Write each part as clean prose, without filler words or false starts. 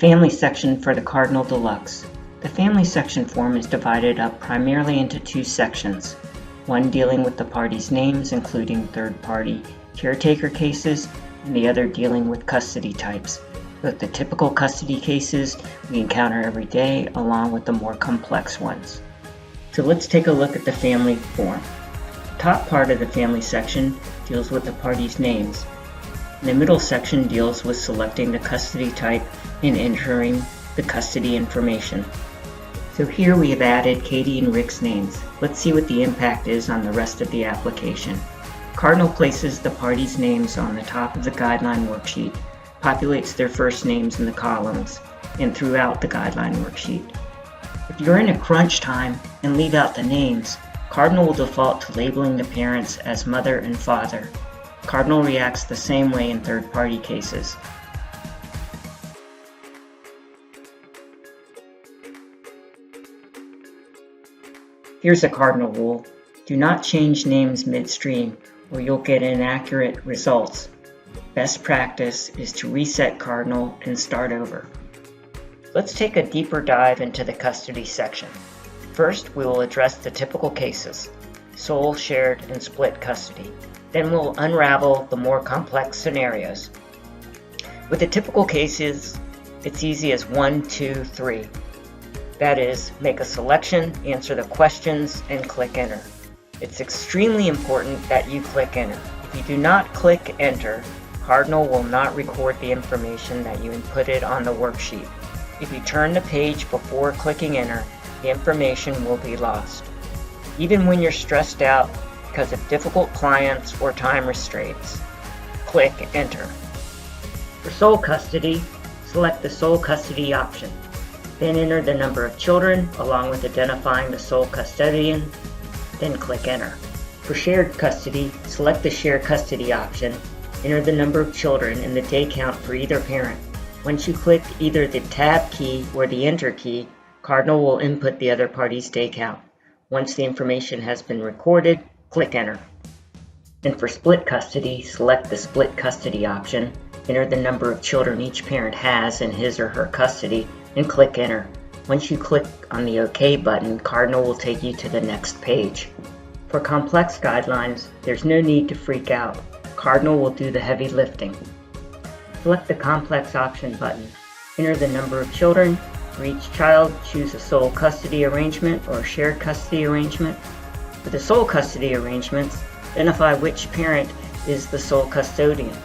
Family section for the Cardinal Deluxe. The family section form is divided up primarily into two sections, one dealing with the parties' names, including third-party caretaker cases, and the other dealing with custody types, both the typical custody cases we encounter every day along with the more complex ones. So let's take a look at the family form. The top part of the family section deals with the parties' names. The middle section deals with selecting the custody type and entering the custody information. So here we have added Katie and Rick's names. Let's see what the impact is on the rest of the application. Cardinal places the parties' names on the top of the guideline worksheet, populates their first names in the columns, and throughout the guideline worksheet. If you're in a crunch time and leave out the names, Cardinal will default to labeling the parents as mother and father. Cardinal reacts the same way in third-party cases. Here's a Cardinal rule. Do not change names midstream or you'll get inaccurate results. Best practice is to reset Cardinal and start over. Let's take a deeper dive into the custody section. First, we will address the typical cases, sole, shared, and split custody. Then we'll unravel the more complex scenarios. With the typical cases, it's easy as 1, 2, 3. That is, make a selection, answer the questions, and click enter. It's extremely important that you click enter. If you do not click enter, Cardinal will not record the information that you inputted on the worksheet. If you turn the page before clicking enter, the information will be lost. Even when you're stressed out because of difficult clients or time restraints, click enter. For sole custody, select the sole custody option. Then enter the number of children along with identifying the sole custodian, then click enter. For shared custody, select the shared custody option, enter the number of children and the day count for either parent. Once you click either the tab key or the enter key, Cardinal will input the other party's day count. Once the information has been recorded, click enter. And for split custody, select the split custody option, enter the number of children each parent has in his or her custody, and click enter. Once you click on the OK button, Cardinal will take you to the next page. For complex guidelines, there's no need to freak out. Cardinal will do the heavy lifting. Select the complex option button. Enter the number of children. For each child, choose a sole custody arrangement or shared custody arrangement. For the sole custody arrangements, identify which parent is the sole custodian.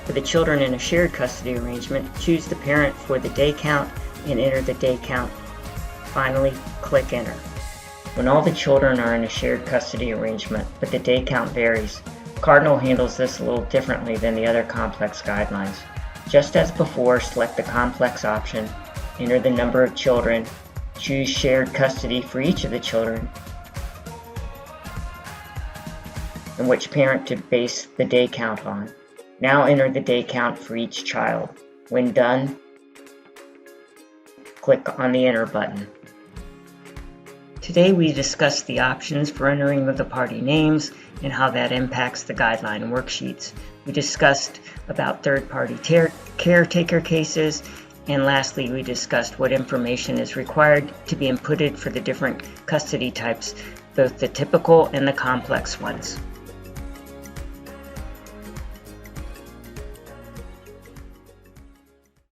For the children in a shared custody arrangement, choose the parent for the day count and enter the day count. Finally, click enter. When all the children are in a shared custody arrangement, but the day count varies, Cardinal handles this a little differently than the other complex guidelines. Just as before, select the complex option, enter the number of children, choose shared custody for each of the children, and which parent to base the day count on. Now enter the day count for each child. When done, click on the enter button. Today we discussed the options for entering of the party names and how that impacts the guideline worksheets. We discussed about third-party caretaker cases, and lastly we discussed what information is required to be inputted for the different custody types, both the typical and the complex ones.